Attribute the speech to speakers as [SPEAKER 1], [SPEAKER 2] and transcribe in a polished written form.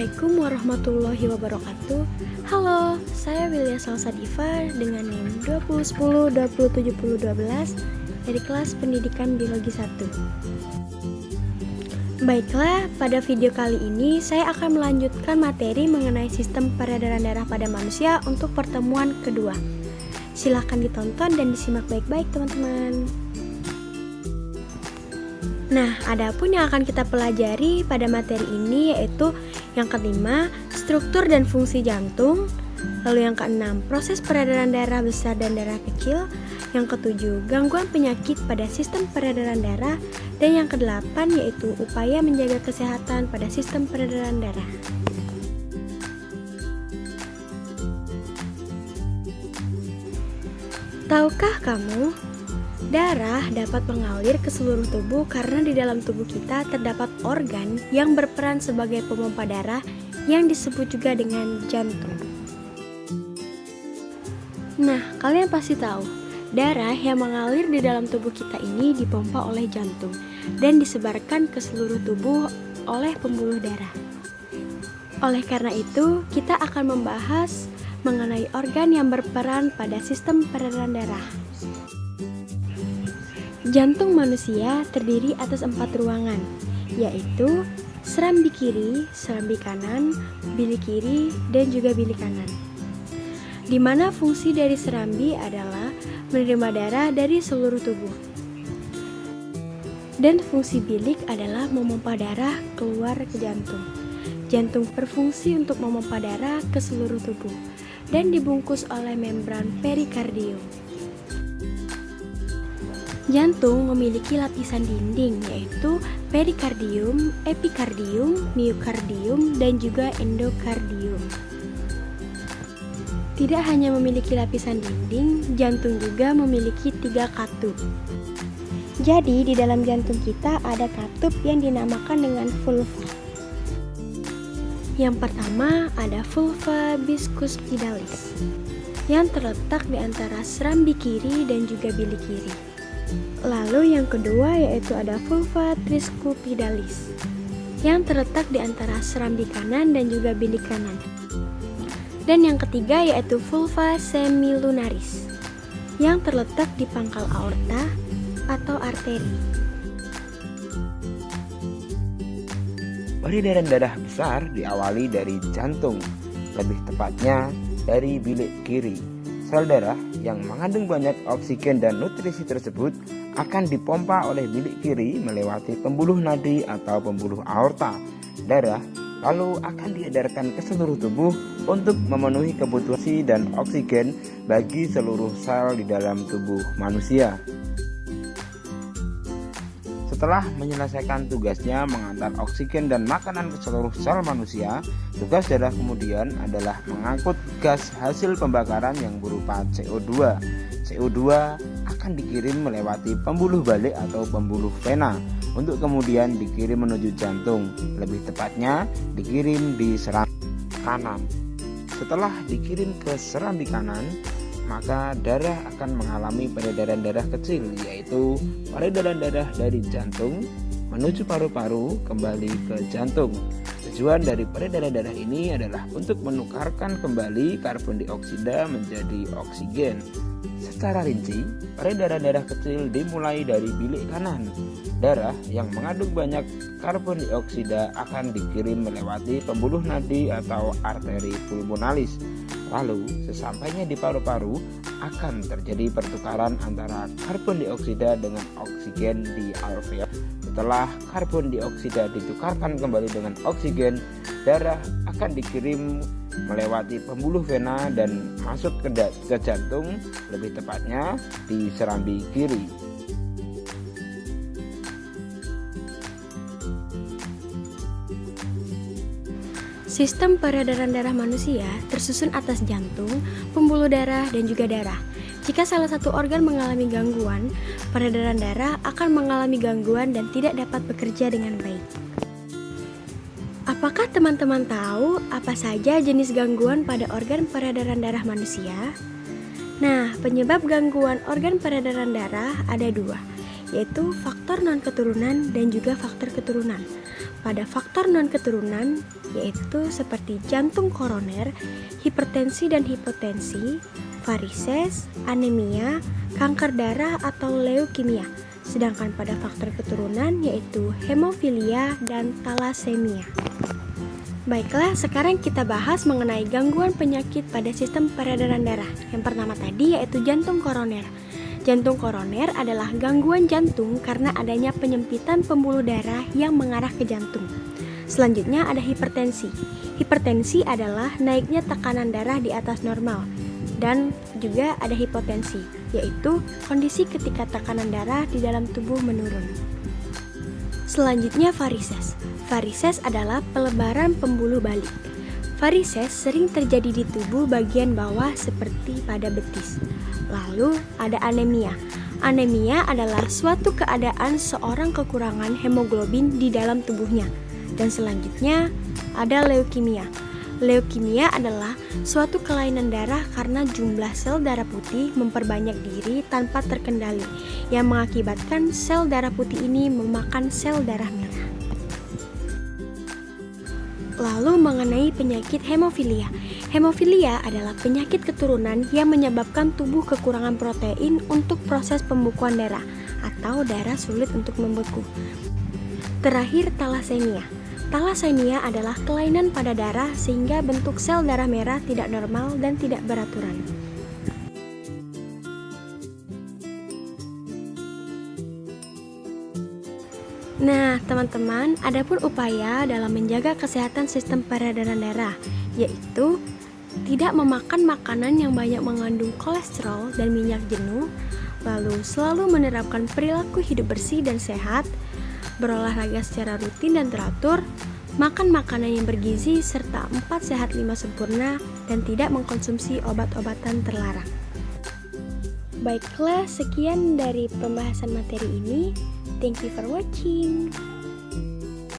[SPEAKER 1] Assalamualaikum warahmatullahi wabarakatuh. Halo, saya Wilya Salsadiva dengan NIM 2010-2070-12 dari kelas pendidikan biologi 1. Baiklah, pada video kali ini saya akan melanjutkan materi mengenai sistem peredaran darah pada manusia untuk pertemuan kedua. Silahkan ditonton dan disimak baik-baik teman-teman. Nah, adapun yang akan kita pelajari pada materi ini yaitu yang kelima, struktur dan fungsi jantung. Lalu yang keenam, proses peredaran darah besar dan darah kecil. Yang ketujuh, gangguan penyakit pada sistem peredaran darah. Dan yang kedelapan yaitu upaya menjaga kesehatan pada sistem peredaran darah. Tahukah kamu? Darah dapat mengalir ke seluruh tubuh karena di dalam tubuh kita terdapat organ yang berperan sebagai pemompa darah yang disebut juga dengan jantung. Nah, kalian pasti tahu, darah yang mengalir di dalam tubuh kita ini dipompa oleh jantung dan disebarkan ke seluruh tubuh oleh pembuluh darah. Oleh karena itu, kita akan membahas mengenai organ yang berperan pada sistem peredaran darah. Jantung manusia terdiri atas 4 ruangan, yaitu serambi kiri, serambi kanan, bilik kiri, dan juga bilik kanan. Di mana fungsi dari serambi adalah menerima darah dari seluruh tubuh. Dan fungsi bilik adalah memompa darah keluar ke jantung. Jantung berfungsi untuk memompa darah ke seluruh tubuh dan dibungkus oleh membran perikardium. Jantung memiliki lapisan dinding yaitu perikardium, epikardium, miokardium, dan juga endokardium. Tidak hanya memiliki lapisan dinding, jantung juga memiliki 3 katup. Jadi di dalam jantung kita ada katup yang dinamakan dengan vulva. Yang pertama ada vulva bicuspidalis yang terletak di antara serambi kiri dan juga bilik kiri. Lalu yang kedua yaitu ada vulva tricuspidalis yang terletak di antara serambi kanan dan juga bilik kanan. Dan yang ketiga yaitu vulva semilunaris yang terletak di pangkal aorta atau arteri.
[SPEAKER 2] Peredaran darah besar diawali dari jantung, lebih tepatnya dari bilik kiri. Sel darah yang mengandung banyak oksigen dan nutrisi tersebut akan dipompa oleh bilik kiri melewati pembuluh nadi atau pembuluh aorta. Darah lalu akan diedarkan ke seluruh tubuh untuk memenuhi kebutuhan dan oksigen bagi seluruh sel di dalam tubuh manusia. Setelah menyelesaikan tugasnya mengantar oksigen dan makanan ke seluruh sel manusia, tugas darah kemudian adalah mengangkut gas hasil pembakaran yang berupa CO2. CO2 akan dikirim melewati pembuluh balik atau pembuluh vena untuk kemudian dikirim menuju jantung, lebih tepatnya dikirim di serambi kanan. Setelah dikirim ke serambi kanan, maka darah akan mengalami peredaran darah kecil, yaitu peredaran darah dari jantung menuju paru-paru kembali ke jantung. Tujuan dari peredaran darah ini adalah untuk menukarkan kembali karbon dioksida menjadi oksigen. Secara rinci, peredaran darah kecil dimulai dari bilik kanan. Darah yang mengandung banyak karbon dioksida akan dikirim melewati pembuluh nadi atau arteri pulmonalis. Lalu, sesampainya di paru-paru akan terjadi pertukaran antara karbon dioksida dengan oksigen di alveol. Setelah karbon dioksida ditukarkan kembali dengan oksigen, darah akan dikirim melewati pembuluh vena dan masuk ke jantung, lebih tepatnya di serambi kiri.
[SPEAKER 1] Sistem peredaran darah manusia tersusun atas jantung, pembuluh darah, dan juga darah. Jika salah satu organ mengalami gangguan, peredaran darah akan mengalami gangguan dan tidak dapat bekerja dengan baik. Apakah teman-teman tahu apa saja jenis gangguan pada organ peredaran darah manusia? Nah, penyebab gangguan organ peredaran darah ada 2, yaitu faktor non-keturunan dan juga faktor keturunan. Pada faktor non-keturunan, yaitu seperti jantung koroner, hipertensi dan hipotensi, varises, anemia, kanker darah atau leukemia. Sedangkan pada faktor keturunan yaitu hemofilia dan talasemia. Baiklah, sekarang kita bahas mengenai gangguan penyakit pada sistem peredaran darah. Yang pertama tadi yaitu jantung koroner. Jantung koroner adalah gangguan jantung karena adanya penyempitan pembuluh darah yang mengarah ke jantung. Selanjutnya ada hipertensi. Hipertensi adalah naiknya tekanan darah di atas normal. Dan juga ada hipotensi, yaitu kondisi ketika tekanan darah di dalam tubuh menurun. Selanjutnya varises. Varises adalah pelebaran pembuluh balik. Varises sering terjadi di tubuh bagian bawah seperti pada betis. Lalu ada anemia. Anemia adalah suatu keadaan seorang kekurangan hemoglobin di dalam tubuhnya. Dan selanjutnya ada leukemia. Leukemia adalah suatu kelainan darah karena jumlah sel darah putih memperbanyak diri tanpa terkendali, yang mengakibatkan sel darah putih ini memakan sel darah merah. Lalu mengenai penyakit hemofilia. Hemofilia adalah penyakit keturunan yang menyebabkan tubuh kekurangan protein untuk proses pembukuan darah atau darah sulit untuk membeku. Terakhir, talasemia. Talasemia adalah kelainan pada darah sehingga bentuk sel darah merah tidak normal dan tidak beraturan. Nah, teman-teman, ada pun upaya dalam menjaga kesehatan sistem peredaran darah, yaitu tidak memakan makanan yang banyak mengandung kolesterol dan minyak jenuh, lalu selalu menerapkan perilaku hidup bersih dan sehat, berolahraga secara rutin dan teratur, makan makanan yang bergizi, serta 4 sehat 5 sempurna, dan tidak mengkonsumsi obat-obatan terlarang. Baiklah, sekian dari pembahasan materi ini. Thank you for watching.